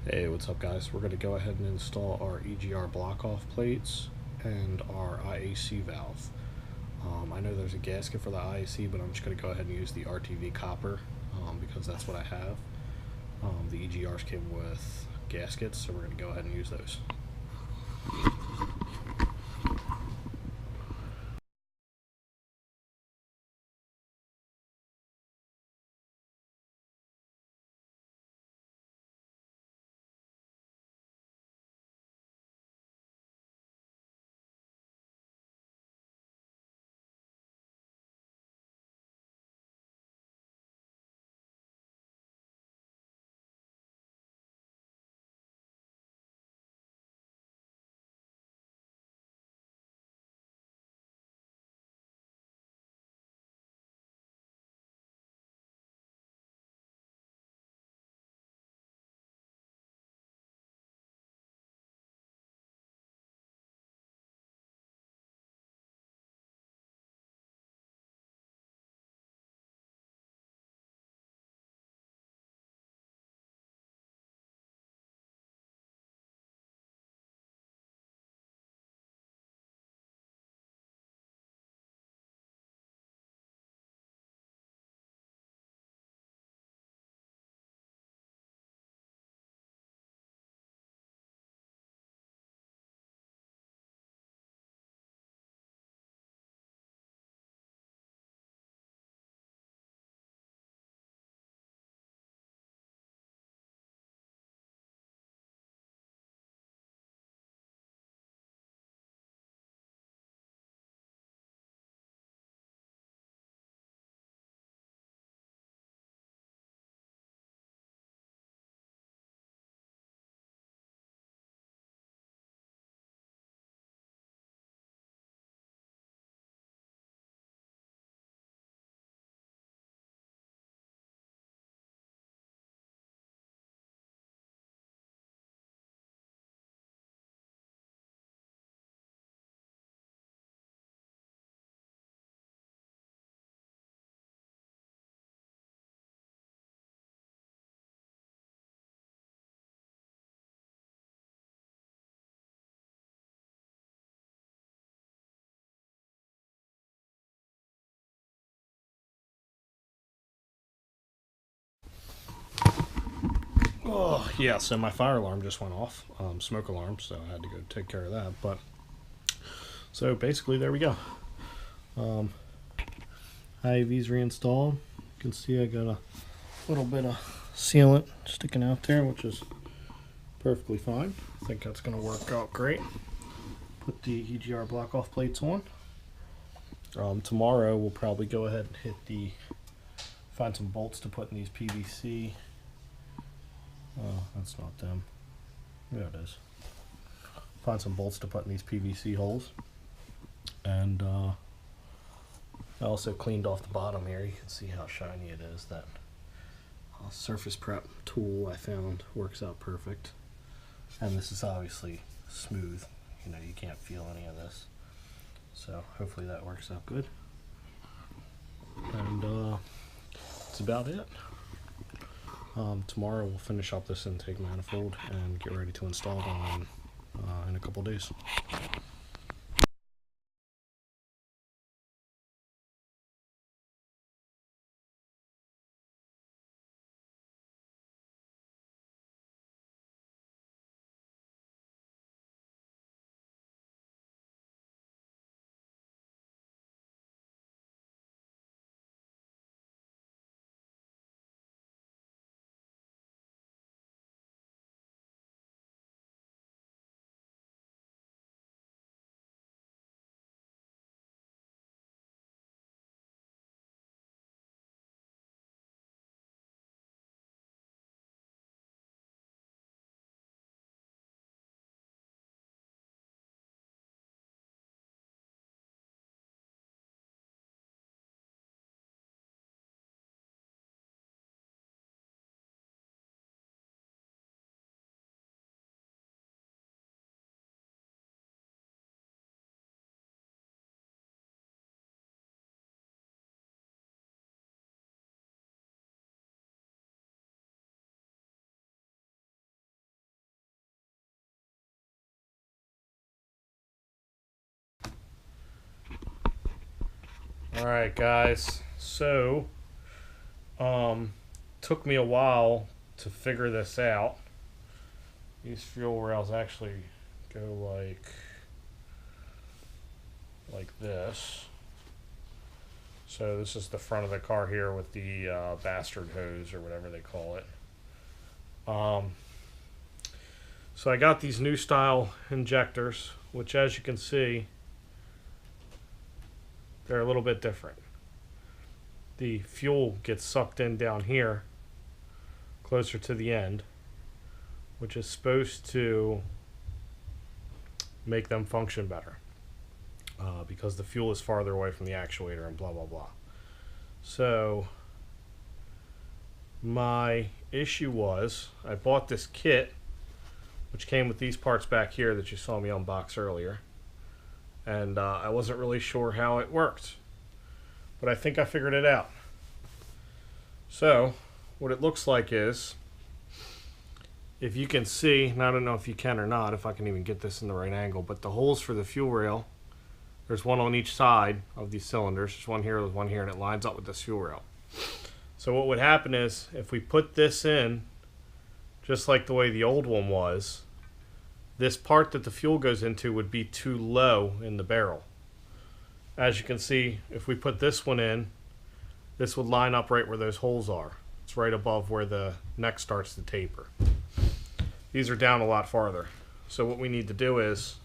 Hey, what's up guys? We're going to go ahead and install our EGR block-off plates and our IAC valve. I know there's a gasket for the IAC, but I'm just going to go ahead and use the RTV copper because that's what I have. The EGRs came with gaskets, so we're going to go ahead and use those. Oh, yeah, so my fire alarm just went off, smoke alarm, so I had to go take care of that. But so basically, there we go. IAV's reinstalled. You can see I got a little bit of sealant sticking out there, which is perfectly fine. I think that's going to work out great. Put the EGR block-off plates on. Tomorrow we'll probably go ahead and find some bolts to put in these PVC. Oh, that's not them. There it is. Find some bolts to put in these PVC holes. And I also cleaned off the bottom here. You can see how shiny it is. That surface prep tool I found works out perfect. And this is obviously smooth. You know, you can't feel any of this. So hopefully that works out good. And that's about it. Tomorrow we'll finish up this intake manifold and get ready to install them in a couple days. Alright guys, so took me a while to figure this out. These fuel rails actually go like this. So this is the front of the car here with the bastard hose or whatever they call it. So I got these new style injectors, which as you can see, they're a little bit different. The fuel gets sucked in down here, closer to the end, which is supposed to make them function better. Because the fuel is farther away from the actuator and blah blah blah. So my issue was I bought this kit which came with these parts back here that you saw me unbox earlier, and I wasn't really sure how it worked, but I think I figured it out. So what it looks like is, if you can see, and I don't know if you can or not, if I can even get this in the right angle, but the holes for the fuel rail, there's one on each side of these cylinders. There's one here, and it lines up with this fuel rail. So what would happen is, if we put this in, just like the way the old one was, this part that the fuel goes into would be too low in the barrel. As you can see, if we put this one in, this would line up right where those holes are. It's right above where the neck starts to taper. These are down a lot farther. So what we need to do is,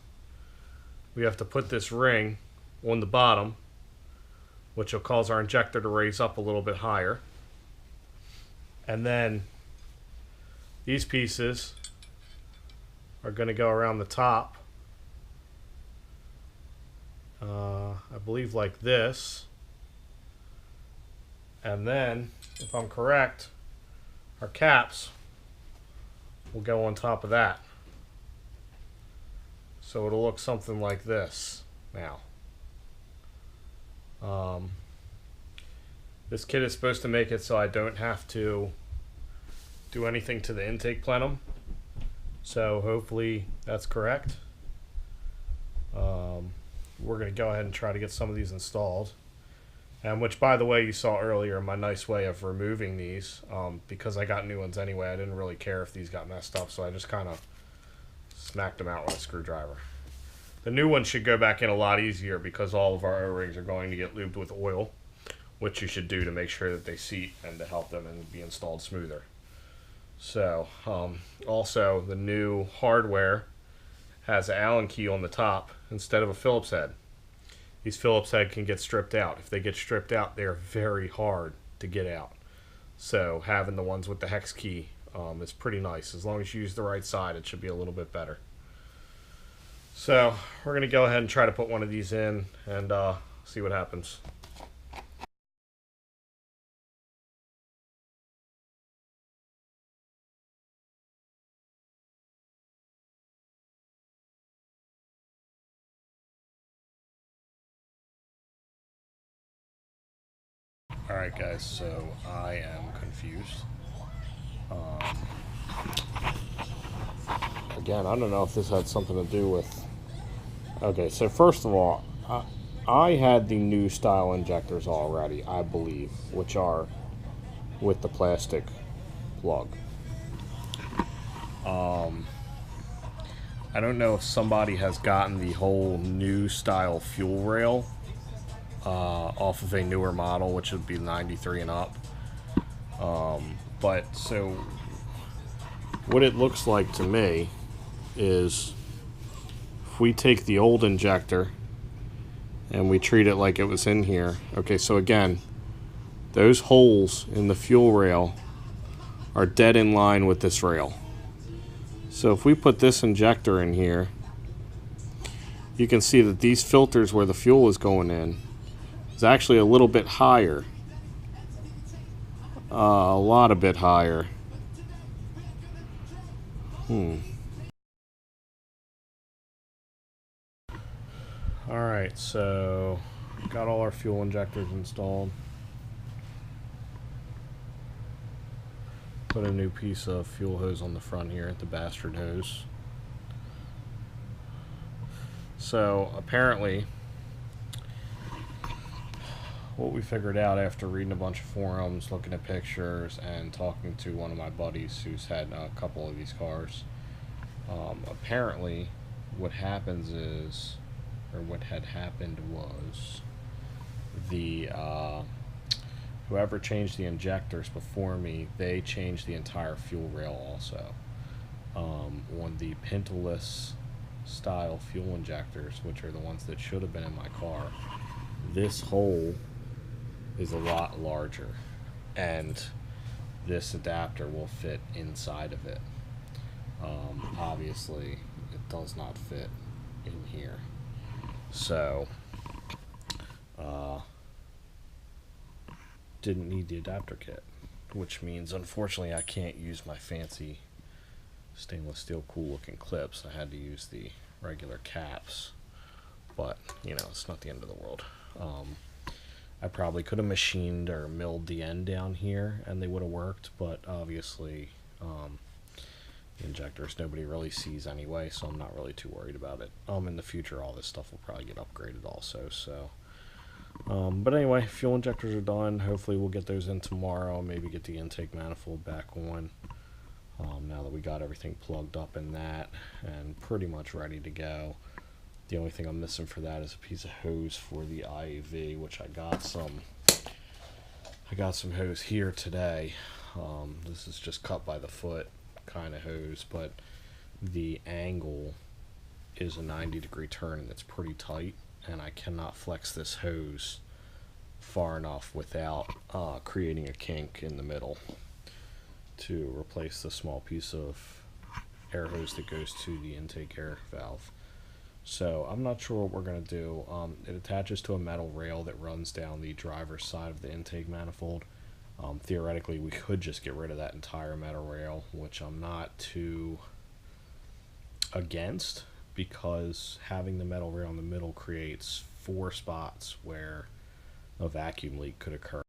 we have to put this ring on the bottom, which will cause our injector to raise up a little bit higher. And then these pieces are going to go around the top, I believe like this. And then, if I'm correct, our caps will go on top of that. So it'll look something like this now. This kit is supposed to make it so I don't have to do anything to the intake plenum. So hopefully that's correct. We're going to go ahead and try to get some of these installed. And which, by the way, you saw earlier my nice way of removing these. Because I got new ones anyway, I didn't really care if these got messed up, so I just kind of smacked them out with a screwdriver. The new ones should go back in a lot easier because all of our O-rings are going to get lubed with oil, which you should do to make sure that they seat and to help them and be installed smoother. So, also the new hardware has an Allen key on the top instead of a Phillips head. These Phillips head can get stripped out. If they get stripped out, they are very hard to get out. So having the ones with the hex key is pretty nice. As long as you use the right side, it should be a little bit better. So we're going to go ahead and try to put one of these in and see what happens. Alright guys, so I am confused. Again, I don't know if this had something to do with... Okay, so first of all, I had the new style injectors already, I believe, which are with the plastic plug. I don't know if somebody has gotten the whole new style fuel rail off of a newer model, which would be 93 and up. But so what it looks like to me is, if we take the old injector and we treat it like it was in here. Okay, so again, those holes in the fuel rail are dead in line with this rail. So if we put this injector in here, you can see that these filters where the fuel is going in is actually a little bit higher. A lot a bit higher. Alright, so got all our fuel injectors installed. Put a new piece of fuel hose on the front here, the bastard hose. So apparently what we figured out after reading a bunch of forums, looking at pictures, and talking to one of my buddies who's had a couple of these cars, apparently what happens is, or what had happened was, the whoever changed the injectors before me, they changed the entire fuel rail also. On the pintless style fuel injectors, which are the ones that should have been in my car, this hole is a lot larger, and this adapter will fit inside of it. Obviously, it does not fit in here. So, didn't need the adapter kit, which means unfortunately I can't use my fancy stainless steel cool looking clips. I had to use the regular caps, but you know, it's not the end of the world. I probably could have machined or milled the end down here and they would have worked, but obviously the injectors nobody really sees anyway, so I'm not really too worried about it. In the future all this stuff will probably get upgraded also, so but anyway, fuel injectors are done. Hopefully we'll get those in tomorrow, maybe get the intake manifold back on, now that we got everything plugged up in that and pretty much ready to go. The only thing I'm missing for that is a piece of hose for the IAV, which I got some hose here today. This is just cut by the foot kind of hose, but the angle is a 90-degree turn and it's pretty tight, and I cannot flex this hose far enough without creating a kink in the middle to replace the small piece of air hose that goes to the intake air valve. So I'm not sure what we're going to do. It attaches to a metal rail that runs down the driver's side of the intake manifold. Theoretically, we could just get rid of that entire metal rail, which I'm not too against, because having the metal rail in the middle creates 4 spots where a vacuum leak could occur.